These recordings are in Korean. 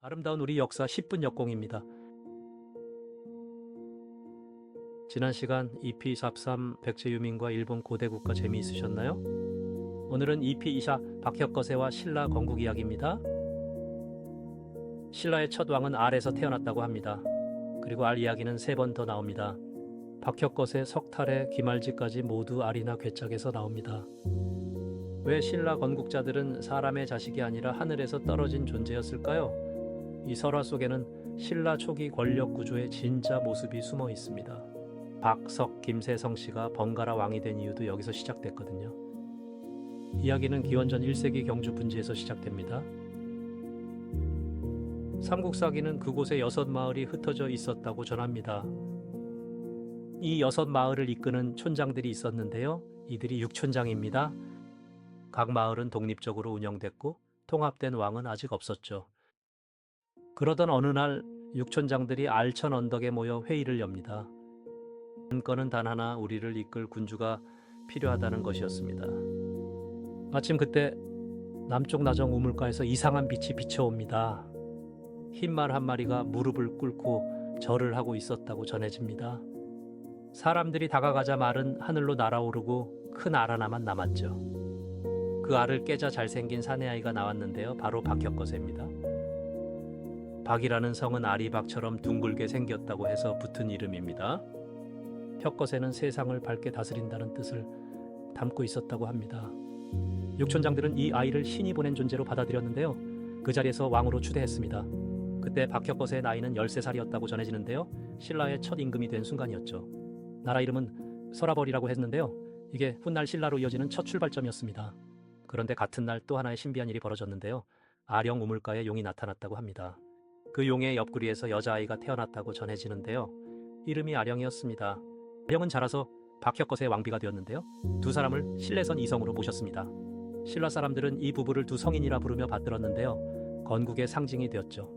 아름다운 우리 역사 10분 역공입니다. 지난 시간 EP43 백제유민과 일본 고대국가 재미있으셨나요? 오늘은 EP24 박혁거세와 신라 건국 이야기입니다. 신라의 첫 왕은 알에서 태어났다고 합니다. 그리고 알 이야기는 3번 더 나옵니다. 박혁거세, 석탈의, 기말지까지 모두 알이나 괴짝에서 나옵니다. 왜 신라 건국자들은 사람의 자식이 아니라 하늘에서 떨어진 존재였을까요? 이 설화 속에는 신라 초기 권력 구조의 진짜 모습이 숨어 있습니다. 박, 김세성 씨가 번갈아 왕이 된 이유도 여기서 시작됐거든요. 이야기는 기원전 1세기 경주 분지에서 시작됩니다. 삼국사기는 그곳에 6마을이 흩어져 있었다고 전합니다. 이 6마을을 이끄는 촌장들이 있었는데요. 이들이 육촌장입니다. 각 마을은 독립적으로 운영됐고 통합된 왕은 아직 없었죠. 그러던 어느 날 육촌장들이 알천 언덕에 모여 회의를 엽니다. 건은 단 하나, 우리를 이끌 군주가 필요하다는 것이었습니다. 마침 그때 남쪽 나정 우물가에서 이상한 빛이 비쳐옵니다. 흰말 한 마리가 무릎을 꿇고 절을 하고 있었다고 전해집니다. 사람들이 다가가자 말은 하늘로 날아오르고 큰 알 하나만 남았죠. 그 알을 깨자 잘생긴 사내아이가 나왔는데요. 바로 박혁거세입니다. 박이라는 성은 아리박처럼 둥글게 생겼다고 해서 붙은 이름입니다. 혁거세는 세상을 밝게 다스린다는 뜻을 담고 있었다고 합니다. 육촌장들은 이 아이를 신이 보낸 존재로 받아들였는데요. 그 자리에서 왕으로 추대했습니다. 그때 박혁거세의 나이는 13살이었다고 전해지는데요. 신라의 첫 임금이 된 순간이었죠. 나라 이름은 서라벌이라고 했는데요. 이게 훗날 신라로 이어지는 첫 출발점이었습니다. 그런데 같은 날 또 하나의 신비한 일이 벌어졌는데요. 아령 우물가에 용이 나타났다고 합니다. 그 용의 옆구리에서 여자아이가 태어났다고 전해지는데요. 이름이 아령이었습니다. 아령은 자라서 박혁거세의 왕비가 되었는데요. 두 사람을 신레선 이성으로 모셨습니다. 신라 사람들은 이 부부를 두 성인이라 부르며 받들었는데요. 건국의 상징이 되었죠.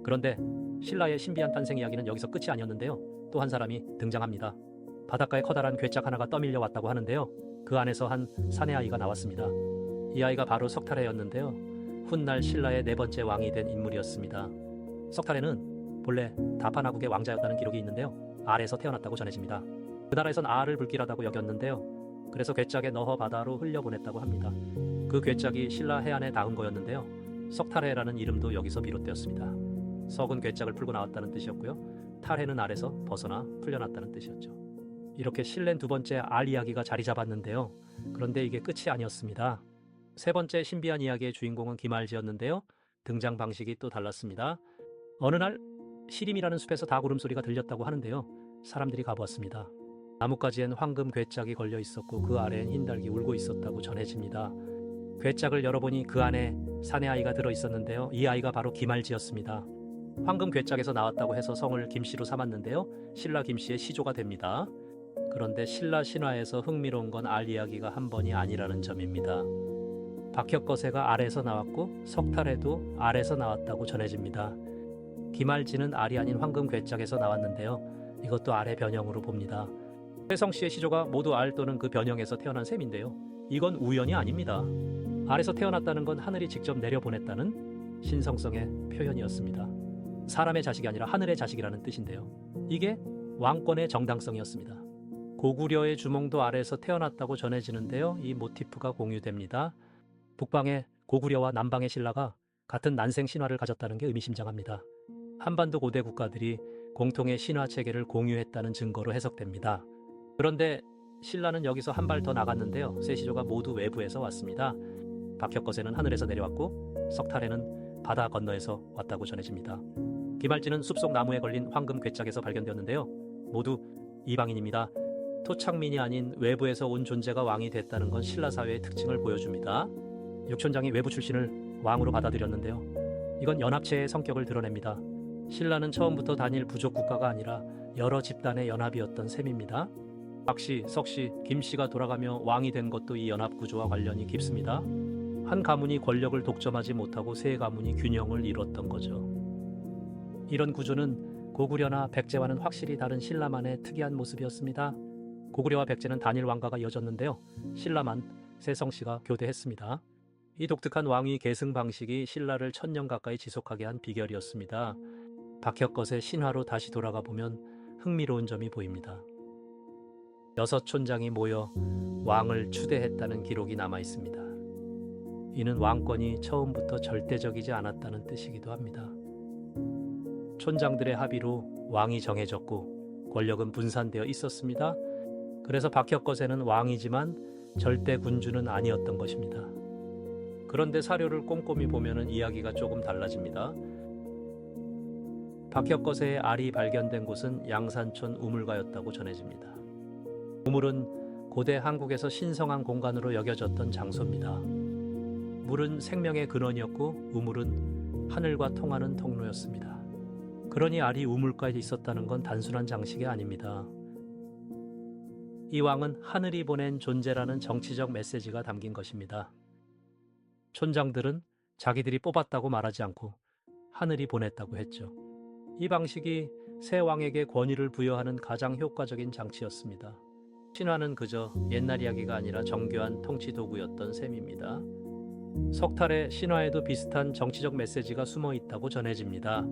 그런데 신라의 신비한 탄생 이야기는 여기서 끝이 아니었는데요. 또 한 사람이 등장합니다. 바닷가에 커다란 괴짝 하나가 떠밀려 왔다고 하는데요. 그 안에서 한 사내아이가 나왔습니다. 이 아이가 바로 석탈해였는데요. 훗날 신라의 4번째 왕이 된 인물이었습니다. 석탈해는 본래 다파나국의 왕자였다는 기록이 있는데요. 알에서 태어났다고 전해집니다. 그 나라에선 알을 불길하다고 여겼는데요. 그래서 괴짝에 넣어 바다로 흘려보냈다고 합니다. 그 괴짝이 신라 해안에 닿은 거였는데요. 석탈해라는 이름도 여기서 비롯되었습니다. 석은 괴짝을 풀고 나왔다는 뜻이었고요. 탈해는 알에서 벗어나 풀려났다는 뜻이었죠. 이렇게 신라의 2번째 알 이야기가 자리 잡았는데요. 그런데 이게 끝이 아니었습니다. 3번째 신비한 이야기의 주인공은 기말지였는데요. 등장 방식이 또 달랐습니다. 어느 날 시림이라는 숲에서 닭 울음소리가 들렸다고 하는데요. 사람들이 가보았습니다. 나뭇가지엔 황금 괴짝이 걸려 있었고 그 아래엔 흰닭이 울고 있었다고 전해집니다. 괴짝을 열어보니 그 안에 사내아이가 들어있었는데요. 이 아이가 바로 기말지였습니다. 황금 괴짝에서 나왔다고 해서 성을 김씨로 삼았는데요. 신라 김씨의 시조가 됩니다. 그런데 신라 신화에서 흥미로운 건 알 이야기가 한 번이 아니라는 점입니다. 박혁거세가 알에서 나왔고 석탈해도 알에서 나왔다고 전해집니다. 기말지는 알이 아닌 황금 괴짝에서 나왔는데요. 이것도 알의 변형으로 봅니다. 세성씨의 시조가 모두 알 또는 그 변형에서 태어난 셈인데요. 이건 우연이 아닙니다. 알에서 태어났다는 건 하늘이 직접 내려보냈다는 신성성의 표현이었습니다. 사람의 자식이 아니라 하늘의 자식이라는 뜻인데요. 이게 왕권의 정당성이었습니다. 고구려의 주몽도 알에서 태어났다고 전해지는데요. 이 모티프가 공유됩니다. 북방의 고구려와 남방의 신라가 같은 난생 신화를 가졌다는 게 의미심장합니다. 한반도 고대 국가들이 공통의 신화 체계를 공유했다는 증거로 해석됩니다. 그런데 신라는 여기서 한 발 더 나갔는데요. 세 시조가 모두 외부에서 왔습니다. 박혁거세는 하늘에서 내려왔고 석탈해는 바다 건너에서 왔다고 전해집니다. 기말지는 숲속 나무에 걸린 황금 괴짝에서 발견되었는데요. 모두 이방인입니다. 토착민이 아닌 외부에서 온 존재가 왕이 됐다는 건 신라 사회의 특징을 보여줍니다. 육촌장이 외부 출신을 왕으로 받아들였는데요. 이건 연합체의 성격을 드러냅니다. 신라는 처음부터 단일 부족 국가가 아니라 여러 집단의 연합이었던 셈입니다. 박씨, 석씨, 김씨가 돌아가며 왕이 된 것도 이 연합 구조와 관련이 깊습니다. 한 가문이 권력을 독점하지 못하고 세 가문이 균형을 이뤘던 거죠. 이런 구조는 고구려나 백제와는 확실히 다른 신라만의 특이한 모습이었습니다. 고구려와 백제는 단일 왕가가 이어졌는데요. 신라만 세성씨가 교대했습니다. 이 독특한 왕위 계승 방식이 신라를 1000년 가까이 지속하게 한 비결이었습니다. 박혁것의 신화로 다시 돌아가 보면 흥미로운 점이 보입니다. 6촌장이 모여 왕을 추대했다는 기록이 남아 있습니다. 이는 왕권이 처음부터 절대적이지 않았다는 뜻이기도 합니다. 촌장들의 합의로 왕이 정해졌고 권력은 분산되어 있었습니다. 그래서 박혁것에는 왕이지만 절대 군주는 아니었던 것입니다. 그런데 사료를 꼼꼼히 보면 이야기가 조금 달라집니다. 박혁것의 알이 발견된 곳은 양산촌 우물가였다고 전해집니다. 우물은 고대 한국에서 신성한 공간으로 여겨졌던 장소입니다. 물은 생명의 근원이었고 우물은 하늘과 통하는 통로였습니다. 그러니 알이 우물가에 있었다는 건 단순한 장식이 아닙니다. 이 왕은 하늘이 보낸 존재라는 정치적 메시지가 담긴 것입니다. 촌장들은 자기들이 뽑았다고 말하지 않고 하늘이 보냈다고 했죠. 이 방식이 새 왕에게 권위를 부여하는 가장 효과적인 장치였습니다. 신화는 그저 옛날 이야기가 아니라 정교한 통치 도구였던 셈입니다. 석탈의 신화에도 비슷한 정치적 메시지가 숨어 있다고 전해집니다.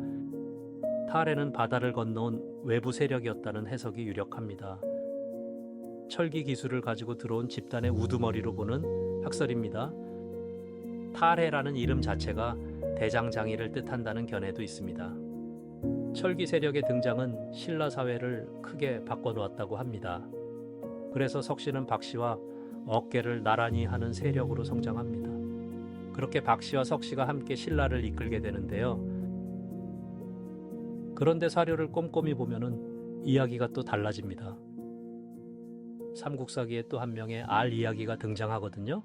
탈에는 바다를 건너온 외부 세력이었다는 해석이 유력합니다. 철기 기술을 가지고 들어온 집단의 우두머리로 보는 학설입니다. 탈해라는 이름 자체가 대장장이를 뜻한다는 견해도 있습니다. 철기 세력의 등장은 신라 사회를 크게 바꿔놓았다고 합니다. 그래서 석씨는 박씨와 어깨를 나란히 하는 세력으로 성장합니다. 그렇게 박씨와 석씨가 함께 신라를 이끌게 되는데요. 그런데 사료를 꼼꼼히 보면은 이야기가 또 달라집니다. 삼국사기에 또 한 명의 알 이야기가 등장하거든요.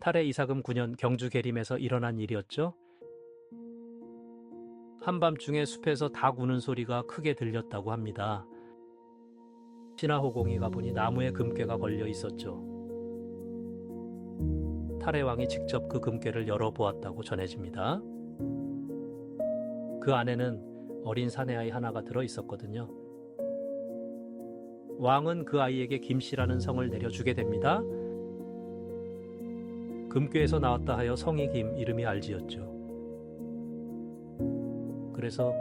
탈의 이사금 9년 경주 계림에서 일어난 일이었죠. 한밤중에 숲에서 닭 우는 소리가 크게 들렸다고 합니다. 신하호공이 가보니 나무에 금괴가 걸려 있었죠. 탈의 왕이 직접 그 금괴를 열어보았다고 전해집니다. 그 안에는 어린 사내아이 하나가 들어 있었거든요. 왕은 그 아이에게 김씨라는 성을 내려주게 됩니다. 금괴에서 나왔다 하여 성이 김, 이름이 알지였죠. 그래서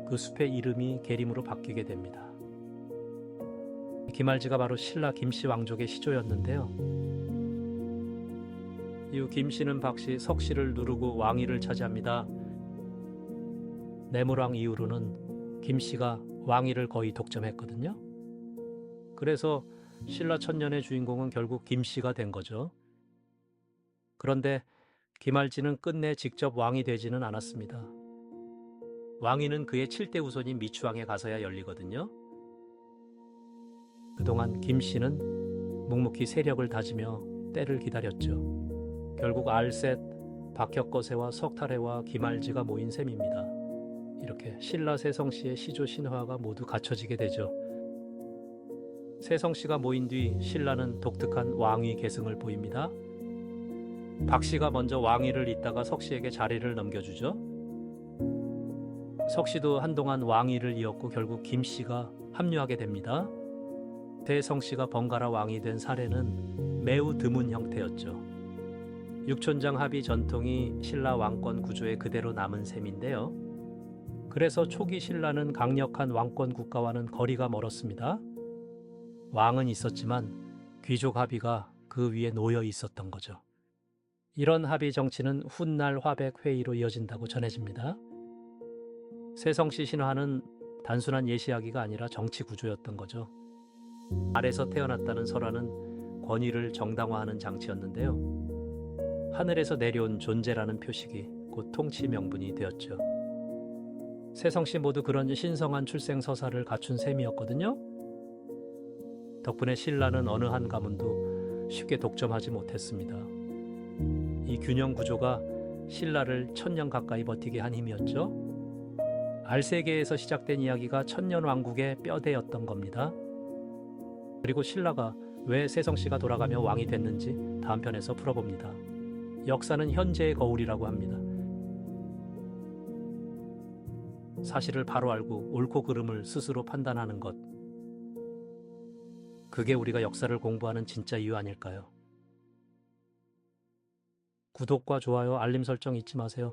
그 숲의 이름이 계림으로 바뀌게 됩니다. 김알지가 바로 신라 김씨 왕족의 시조였는데요. 이후 김씨는 박씨, 석씨를 누르고 왕위를 차지합니다. 내물왕 이후로는 김씨가 왕위를 거의 독점했거든요. 그래서 신라 천년의 주인공은 결국 김씨가 된 거죠. 그런데 김알지는 끝내 직접 왕이 되지는 않았습니다. 왕위는 그의 7대 후손인 미추왕에 가서야 열리거든요. 그동안 김씨는 묵묵히 세력을 다지며 때를 기다렸죠. 결국 알셋, 박혁거세와 석탈해와 김알지가 모인 셈입니다. 이렇게 신라 세성씨의 시조 신화가 모두 갖춰지게 되죠. 세성씨가 모인 뒤 신라는 독특한 왕위 계승을 보입니다. 박씨가 먼저 왕위를 잇다가 석씨에게 자리를 넘겨주죠. 석씨도 한동안 왕위를 이었고 결국 김씨가 합류하게 됩니다. 세성씨가 번갈아 왕이 된 사례는 매우 드문 형태였죠. 육촌장 합의 전통이 신라 왕권 구조에 그대로 남은 셈인데요. 그래서 초기 신라는 강력한 왕권 국가와는 거리가 멀었습니다. 왕은 있었지만 귀족 합의가 그 위에 놓여 있었던 거죠. 이런 합의 정치는 훗날 화백 회의로 이어진다고 전해집니다. 세성씨 신화는 단순한 예시하기가 아니라 정치 구조였던 거죠. 알에서 태어났다는 설화는 권위를 정당화하는 장치였는데요. 하늘에서 내려온 존재라는 표식이 곧 통치 명분이 되었죠. 세성씨 모두 그런 신성한 출생 서사를 갖춘 셈이었거든요. 덕분에 신라는 어느 한 가문도 쉽게 독점하지 못했습니다. 이 균형 구조가 신라를 1000년 가까이 버티게 한 힘이었죠. 알세계에서 시작된 이야기가 천년왕국의 뼈대였던 겁니다. 그리고 신라가 왜 세성씨가 돌아가며 왕이 됐는지 다음 편에서 풀어봅니다. 역사는 현재의 거울이라고 합니다. 사실을 바로 알고 옳고 그름을 스스로 판단하는 것. 그게 우리가 역사를 공부하는 진짜 이유 아닐까요? 구독과 좋아요, 알림 설정 잊지 마세요.